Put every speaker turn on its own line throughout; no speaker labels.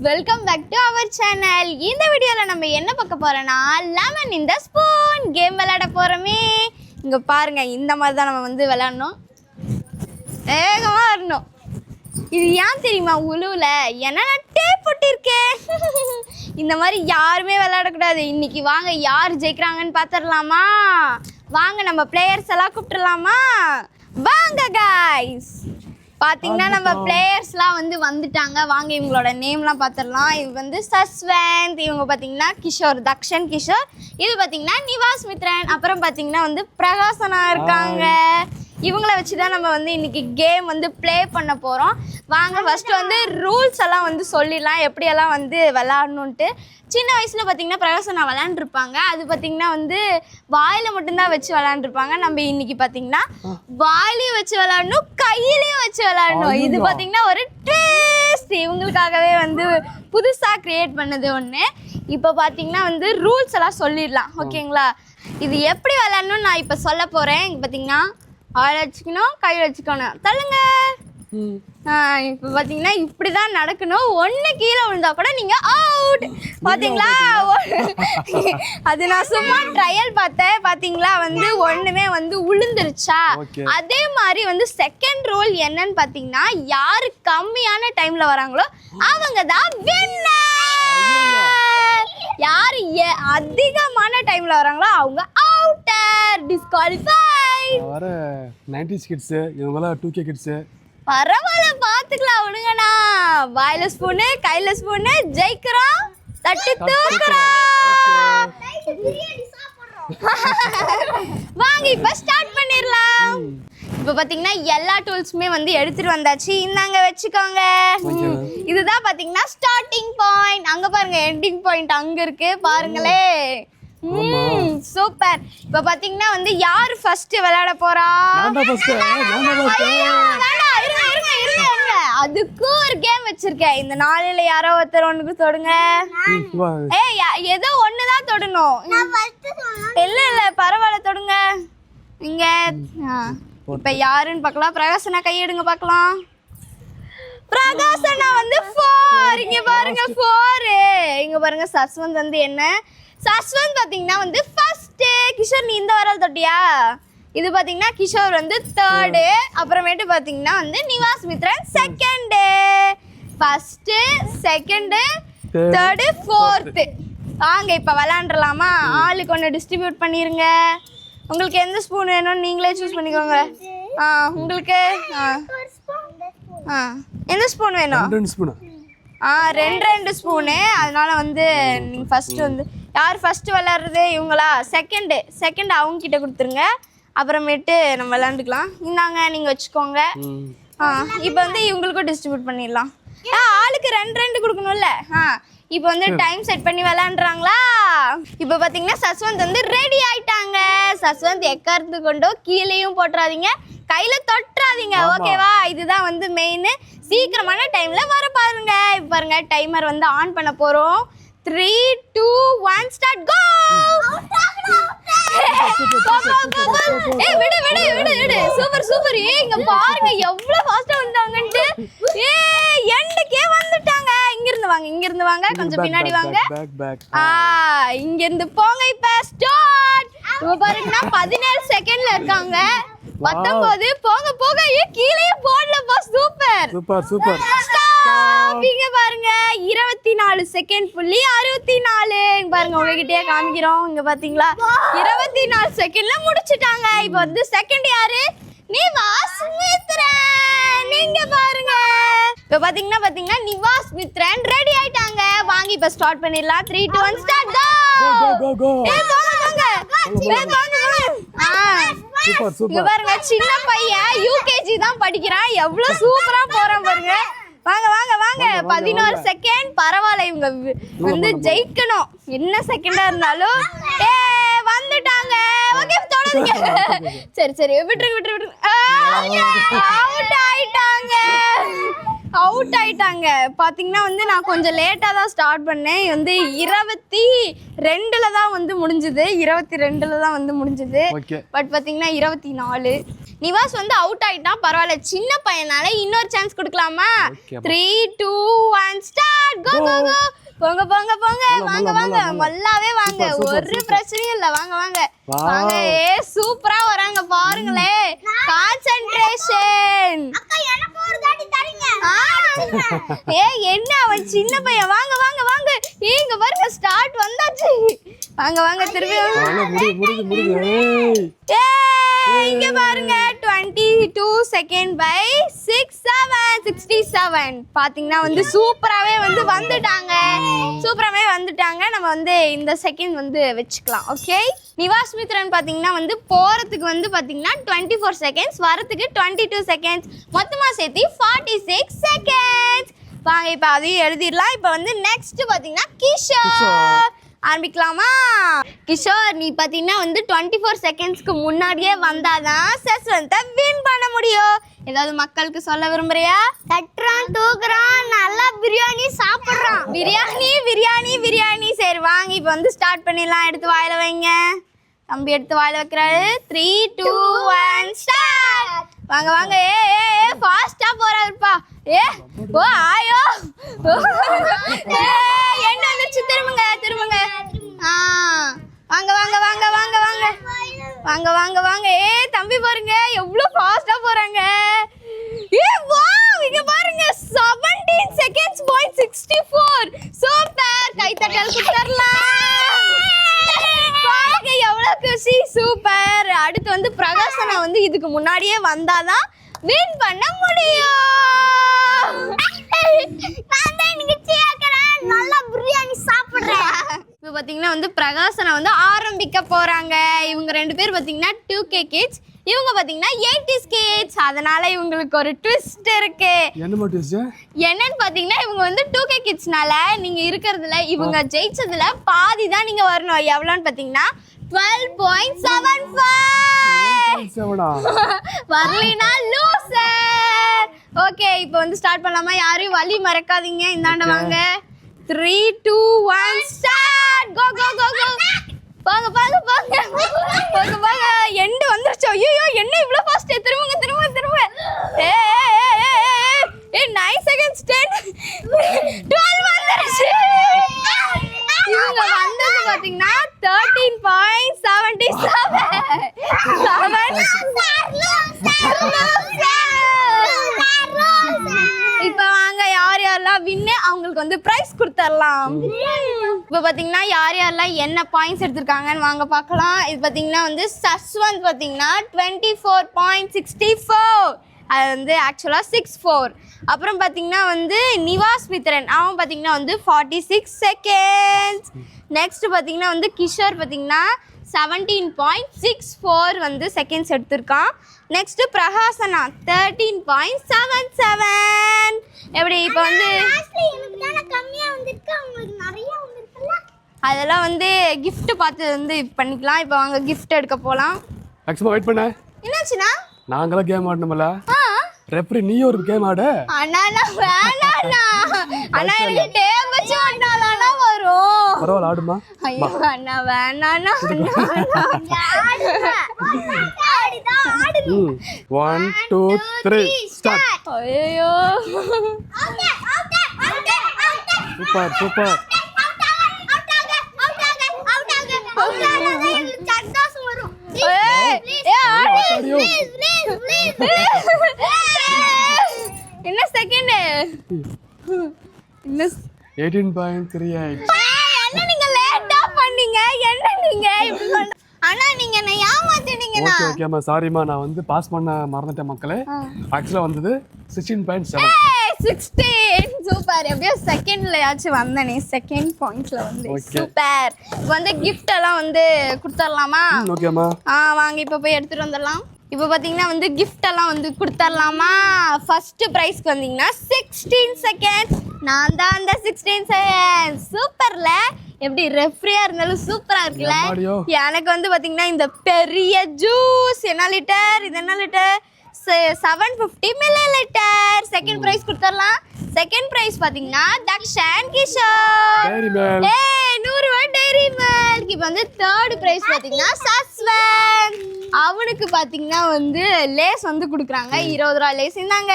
Welcome back to our channel. இந்த வீடியோவில் நம்ம என்ன பார்க்க போறோம்னா lemon in the spoon game விளையாட போறோமே. இங்க பாருங்க, இந்த மாதிரி தான் நம்ம வந்து விளையாடணும். வேகமா வரணும். இது ஏன் தெரியுமா? உழுவுல என்னென்ன டேப் போட்டிருக்கேன். இந்த மாதிரி யாருமே விளையாடக்கூடாது. இன்னைக்கு வாங்க யார் ஜெயிக்கிறாங்கன்னு பார்த்துடலாமா? வாங்க நம்ம பிளேயர்ஸ் எல்லாம் கூப்பிட்டுடலாமா? வாங்க கைஸ். பார்த்தீங்கன்னா நம்ம பிளேயர்ஸ்லாம் வந்துட்டாங்க. வாங்க இவங்களோட நேம்லாம் பார்த்துடலாம். இது வந்து சஸ்வந்த், இவங்க பார்த்தீங்கன்னா கிஷோர், தக்ஷன் கிஷோர். இது பார்த்தீங்கன்னா நிவாஸ் மித்ரன், அப்புறம் பார்த்தீங்கன்னா பிரகாசனா இருக்காங்க. இவங்கள வச்சு தான் நம்ம இன்னைக்கு கேம் ப்ளே பண்ண போகிறோம். வாங்க ஃபஸ்ட்டு ரூல்ஸ் எல்லாம் சொல்லிடலாம், எப்படியெல்லாம் விளாடணுன்ட்டு. சின்ன வயசில் பார்த்தீங்கன்னா பிரகாசனா விளாண்டுருப்பாங்க. அது பார்த்தீங்கன்னா வாயில் மட்டும்தான் வச்சு விளாண்டுருப்பாங்க. நம்ம இன்னைக்கு பார்த்தீங்கன்னா வாயிலையும் வச்சு விளாடணும், கையிலையும் வச்சு விளாடணும். இது பார்த்தீங்கன்னா ஒரு டேஸ்ட் இவங்களுக்காகவே புதுசாக க்ரியேட் பண்ணது ஒன்று. இப்போ பார்த்தீங்கன்னா ரூல்ஸ் எல்லாம் சொல்லிடலாம், ஓகேங்களா? இது எப்படி விளாடணும்னு நான் இப்போ சொல்ல போகிறேன். இங்கே பார்த்தீங்கன்னா ஆயில் வச்சுக்கணும், கையில் வச்சுக்கணும், தள்ளுங்க. இப்போ பார்த்தீங்கன்னா இப்படி தான் நடக்கணும். ஒன்று கீழே விழுந்தா கூட நீங்கள் அவுட். பார்த்தீங்களா? அது நான் சும்மா ட்ரையல் பார்த்தேன். பார்த்தீங்களா ஒன்றுமே விழுந்துருச்சா? அதே மாதிரி செகண்ட் ரூல் என்னன்னு பார்த்தீங்கன்னா, யாரு கம்மியான டைமில் வராங்களோ அவங்க தான் வின்னர். யார் அதிகமான டைமில் வராங்களோ அவங்க அவுட்டர், டிஸ்குவாலிஃபை.
வர 90s கிட்ஸ், இவங்கலாம் 2K கிட்ஸ்.
பரவாயில்ல, பாத்துக்கலாம் விடுங்கண்ணா. வாயில ஸ்பூனு, கையில ஸ்பூனு, ஜெயிக்கிறோம், தட்டி தூக்குறோம். வாங்க இப்ப ஸ்டார்ட் பண்ணிடலாம். இப்ப பாத்தீங்கன்னா எல்லா டூல்ஸுமே எடுத்துட்டு வந்தாச்சு. இந்தாங்க வச்சுக்கோங்க. இதுதான் பாத்தீங்கன்னா ஸ்டார்டிங் பாயிண்ட். அங்க பாருங்க, எண்டிங் பாயிண்ட் அங்க இருக்கு, பாருங்களே. சூப்பர். இப்ப பாத்தீங்கன்னா யாரு ஃபர்ஸ்ட் விளையாட போறா? அதுக்கும் ஒரு கேம் வச்சிருக்கேன். இந்த நாளில யாரோ ஒருத்தர் ஒண்ணுக்கு தொடுங்க. ஏதோ ஒண்ணுதான் தொடணும். இல்ல பரவாயில்ல, தொடுங்க. இங்க இப்ப யாருன்னு பார்க்கலாம். பிரகாசனா கையெடுங்க பார்க்கலாம். பிரகாசனா 4. இங்க பாருங்க 4. இங்க பாருங்க சஸ்வந்த் என்ன? சஸ்வந்த் பார்த்தீங்கன்னா ஃபர்ஸ்ட். கிஷோர் நீ இந்த வரல் தொட்டியா? இது பார்த்தீங்கன்னா கிஷோர் 3rd. அப்புறமேட்டு பார்த்தீங்கன்னா Nivas Mithran 2nd. First, second, 3rd, 4th. வாங்க இப்போ விளாண்டுலாமா? ஆளுக்கு ஒன்று டிஸ்ட்ரிபியூட் பண்ணிடுங்க. உங்களுக்கு எந்த ஸ்பூன் வேணும்னு நீங்களே சூஸ் பண்ணிக்கோங்க. உங்களுக்கு எந்த ஸ்பூன் வேணும்?
2 ஸ்பூன்.
2 ஸ்பூனு. அதனால நீங்கள் ஃபர்ஸ்ட் யார் ஃபர்ஸ்ட் விளாட்றது? இவங்களா? செகண்ட் அவங்க கிட்ட கொடுத்துருங்க. அப்புறமேட்டு நம்ம விளாண்டுக்கலாம். இந்தாங்க நீங்கள் வச்சுக்கோங்க. இப்போ இவங்களுக்கும் டிஸ்ட்ரிபியூட் பண்ணிடலாம். ஆளுக்கு 2 கொடுக்கணும்ல. இப்போ டைம் செட் பண்ணி விளாண்டுறாங்களா? இப்போ பார்த்தீங்கன்னா சஸ்வந்த் ரெடி ஆயிட்டாங்க. சஸ்வந்த் எக்காரத்து கொண்டோ கீழேயும் போட்டுறாதீங்க, கையில தொட்டுறாதீங்க, ஓகேவா? இதுதான் மெயின். சீக்கிரமான டைம்ல வர பாருங்க. இப்போ பாருங்க, டைமர் ஆன் பண்ண போறோம். 3, 2, 1 ஸ்டார்ட். கோ. விடு. சூப்பர். இங்க பாருங்க எவ்வளவு ஃபாஸ்டா வந்தாங்கன்னு. எண்டுக்கே வந்துட்டாங்க. இங்க இருந்து வாங்க, கொஞ்சம் பின்னாடி வாங்க. இங்க இருந்து போங்க. இப்ப ஸ்டார்ட். இப்ப பாருங்கன்னா 17 செகண்ட்ல இருக்காங்க. 19. போக கீழே போடலப்பா. சூப்பர். இங்க பாருங்க 24 செகண்ட் புள்ளி 64. இங்க பாருங்க, உங்ககிட்டயே காமிக்கிறோம். இங்க பாத்தீங்களா 24 செகண்ட்ல முடிச்சிட்டாங்க. இப்போ செகண்ட் யாரு? நிவாஸ் மித்ரன். நீங்க பாருங்க, இப்போ பாத்தீங்கன்னா நிவாஸ் மித்ரன் ரெடி ஆயிட்டாங்க. வாங்க இப்ப ஸ்டார்ட் பண்ணிடலாம். 3, 2, 1 ஸ்டார்ட். கோ. இங்க பாருங்க, சின்ன பையன் UKG தான் படிக்கிறான். எவ்வளவு சூப்பரா போறான் பாருங்க. வாங்க 11 செகண்ட். பரவாயில்ல, இவங்க ஜெயிக்கணும். என்ன செகண்டா இருந்தாலும் வந்துட்டாங்க. ஓகே, தொடருங்க. சரி விட்டுருங்க. அவுட் ஆயிட்டாங்க. பாத்தீங்கன்னா நான் கொஞ்சம் லேட்டா தான் ஸ்டார்ட் பண்ணேன். 22ல தான் முடிஞ்சது. 22ல தான் முடிஞ்சது. பட் பாத்தீங்கன்னா 24. நிவாஸ் அவுட் ஆயிட்டான். பரவாயில்ல, சின்ன பையனால இன்னொரு சான்ஸ் கொடுக்கலாமா? 3, 2, 1 ஸ்டார்ட். கோ கோ கோ போங்க போங்க போங்க வாங்க வாங்க மல்லாவே வாங்க ஒரு பிரச்சனையும் இல்ல வாங்க வாங்க வாங்க சூப்பரா வராங்க பாருங்களே கான்சென்ட்ரேஷன்
அக்கா எனக்கு ஒரு தாடி தரீங்க
என்ன அவன் சின்ன பையன் வாங்க வாங்க வாங்க இங்க பாருங்க ஸ்டார்ட் வந்தாச்சு வாங்க வாங்க திரும்பி
முடியுது
இங்க பாருங்க 22 செகண்ட் பை 67 பாத்தீங்கன்னா வந்து சூப்பராவே வந்து வந்துட்டாங்க நம்ம வந்து இந்த செகண்ட் வந்து வச்சுக்கலாம் ஓகே நிவாஸ் மித்ரன் பாத்தீங்கன்னா வந்து போறதுக்கு வந்து பாத்தீங்கன்னா 24 செகண்ட்ஸ் வரதுக்கு 22 செகண்ட்ஸ் மொத்தமா சேர்த்து 46 செகண்ட்ஸ் வாங்க இப்ப அதையும் எழுதிடலாம் இப்ப வந்து நெக்ஸ்ட் பாத்தீங்கன்னா கிஷோர் ஆரம்பிக்கலாமா கிஷோர் நீ பாத்தீங்கன்னா வந்து 24 செகண்ட்ஸ்க்கு முன்னாடியே வந்தாதான் செஸ்வந்தை வின் பண்ண முடியும் ஏதாவது மக்களுக்கு சொல்ல விரும்புறியா
தட்டுறான் தூக்குறான் நல்லா பிரியாணி சாப்பிடுறான்
பிரியாணி சரி வாங்க இப்போ வந்து ஸ்டார்ட் பண்ணிடலாம் எடுத்து வாயில வைங்க தம்பி எடுத்து வாயில வைக்கிறாரு 3 2 1 ஸ்டார்ட் வாங்க வாங்க ஃபாஸ்டா போறாருப்பா ஓ ஆயோ என்ன வந்துச்சு திரும்புங்க வாங்க வாங்க வாங்க வாங்க வாங்க வாங்க வாங்க வாங்க தம்பி பாருங்க எவ்வளவு ஃபாஸ்டா போறாங்க வாவ் இங்க பாருங்க 17 செகண்ட்ஸ் பாயிண்ட் 64 சூப்பர் கை தட்டல் குடுறலாம் பாருங்க எவ்வளவு குஷி சூப்பர் அடுத்து வந்து பிரகாசனா வந்து இதுக்கு முன்னாடியே வந்தாதான் வின் பண்ண முடியும்
நல்லா பிரியாணி சாப்பிடுறேன்
இப்போ பார்த்தீங்கன்னா வந்து பிரகாசனை வந்து ஆரம்பிக்க போறாங்க இவங்க ரெண்டு பேர் பார்த்தீங்கன்னா 2K கிட்ஸ் இவங்க பார்த்தீங்கன்னா 80s கிட்ஸ் அதனால இவங்களுக்கு ஒரு ட்விஸ்ட் இருக்கு என்னன்னு பார்த்தீங்கன்னா இவங்க வந்து 2K கிட்ஸ்னால நீங்க இருக்கிறதுல இவங்க ஜெயிச்சதுல பாதி தான் நீங்க வரணும் எவ்வளோன்னு பார்த்தீங்கன்னா 12.75 வரலைனா லூசர் ஓகே இப்போ வந்து ஸ்டார்ட் பண்ணலாமா யாரையும் வழி மறக்காதீங்க இந்தாண்ட வாங்க 3 2 1 ஸ்டார்ட் கோ கோ கோ கோ போங்க போங்க போங்க போங்க போங்க எண்ட் வந்துருச்சு ஐயோ என்ன இவ்ளோ ஃபாஸ்ட் திரும்ப ஏ 9 செகண்ட்ஸ் 10 12 வந்துருச்சு இவங்க வந்தது பாத்தீங்கன்னா 13.73 இப்ப வாங்க யார் யாரெல்லாம் வின்னு அவங்களுக்கு வந்து பிரைஸ் கொடுத்துடலாம் இப்ப பாத்தீங்கன்னா யார் யாரெல்லாம் என்ன பாயிண்ட்ஸ் எடுத்திருக்காங்கன்னு வாங்க பார்க்கலாம் இது பாத்தீங்கன்னா வந்து சஸ்வந்த் பாத்தீங்கன்னா 24.64 அது வந்து ஆக்சுவலா 64 அப்புறம் பாத்தீங்கன்னா வந்து நிவாஸ் மித்ரன் அவன் பாத்தீங்கன்னா வந்து 46 செகண்ட்ஸ் நெக்ஸ்ட் பாத்தீங்கன்னா வந்து கிஷோர் பாத்தீங்கன்னா 17.64 வந்து செகண்ட்ஸ் எடுத்திருக்கான் நெக்ஸ்ட் பிரகாசனா 13.77 எப்படி இப்போ வந்து
கம்மியா வந்திருக்கு உங்களுக்கு நிறைய வந்திருக்குல்ல
அதெல்லாம் வந்து gift பார்த்து வந்து பண்ணிக்கலாம் இப்போ வாங்க gift எடுக்க போலாம்
வெயிட் பண்ண
என்னாச்சுனா
நாங்களே கேம் ஆடணும்ல ரெஃபரி நீ ஒரு கேம் ஆடு
அண்ணா வேணாண்ணா அண்ணா எனக்கு டேம் வச்சு ஆடினாதானா வரும்
பரவாயில்ல ஆடுமா
ஐயோ அண்ணா வேணாண்ணா
1 2 3 ஸ்டார்ட்
ஐயோ
சூப்பர்
என்ன செகண்ட் என்ன
18.38
என்ன நீங்க லேட்டா பண்ணீங்க என்ன நீங்க இப்படி பண்ண அண்ணா நீங்க என்ன ஏமாத்திட்டீங்கனா
ஓகேமா சாரிமா நான் வந்து பாஸ் பண்ண மறந்துட்டேன் மக்களே ஆக்சுவலா வந்தது 16.7
16 சூப்பர் எப்படியோ செகண்ட்லயாச்சும் வந்தனே செகண்ட் பாயிண்ட்ல வந்து சூப்பர் வந்து gift எல்லாம் வந்து கொடுத்துடலாமா
ஓகேமா
வாங்க இப்போ போய் எடுத்துட்டு வந்துடலாம் இப்போ பார்த்தீங்கன்னா வந்து gift எல்லாம் வந்து கொடுத்துடலாமா ஃபர்ஸ்ட் ப்ரைஸ்க்கு வந்தீங்கன்னா 16 செகண்ட்ஸ் நான் தான் அந்த 16 செகண்ட்ஸ் சூப்பர்ல எப்படி ரெஃப்ரியா இருந்தாலும் சூப்பரா இருக்குல்ல எனக்கு வந்து பாத்தீங்கன்னா இந்த பெரிய ஜூஸ் என்ன லிட்டர் இது என்ன லிட்டர் 750 ml செகண்ட் பிரைஸ் கொடுத்துடலாம் செகண்ட் பிரைஸ் பாத்தீங்கன்னா தக்ஷன் கிஷோர் 100 ரூபாய் டைரி மில்க் இப்போ வந்து தேர்ட் பிரைஸ் பாத்தீங்கன்னா சஸ்வந்த் அவனுக்கு பாத்தீங்கன்னா வந்து லேஸ் வந்து கொடுக்குறாங்க 20 ரூபாய் லேஸ் இருந்தாங்க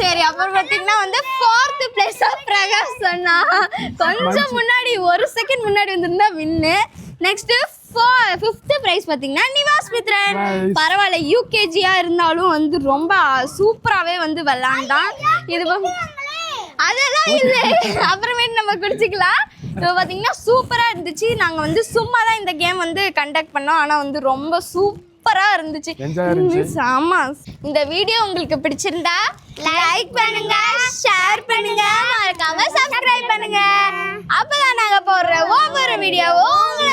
சரி அப்புறம் பாத்தீங்கன்னா வந்து 4th பிரைஸா பிரகாஷ் சொன்னா. கொஞ்சம் முன்னாடி 1 செகண்ட் முன்னாடி வந்திருந்தா வின்னு. நெக்ஸ்ட் 5th பிரைஸ் பாத்தீங்கன்னா நிவாஸ் மித்ரன். பரவாயில்ல, யூகேஜியா இருந்தாலும் வந்து ரொம்ப சூப்பராகவே வந்து விளாண்டான். இது அதெல்லாம் இல்லை, அப்புறமேட்டு நம்ம குடிச்சிக்கலாம். இப்போ பார்த்தீங்கன்னா சூப்பராக இருந்துச்சு. நாங்கள் வந்து சும்மா தான் இந்த கேம் வந்து கண்டக்ட் பண்ணோம், ஆனால் வந்து ரொம்ப சூப்பராக இருந்துச்சு. ஆமா, இந்த வீடியோ உங்களுக்கு பிடிச்சிருந்தா லைக் பண்ணுங்க, ஷேர் பண்ணுங்க, மறக்காம சப்ஸ்கிரைப் பண்ணுங்க. அப்பதான் நாங்கள் போடுற ஒவ்வொரு வீடியோவும்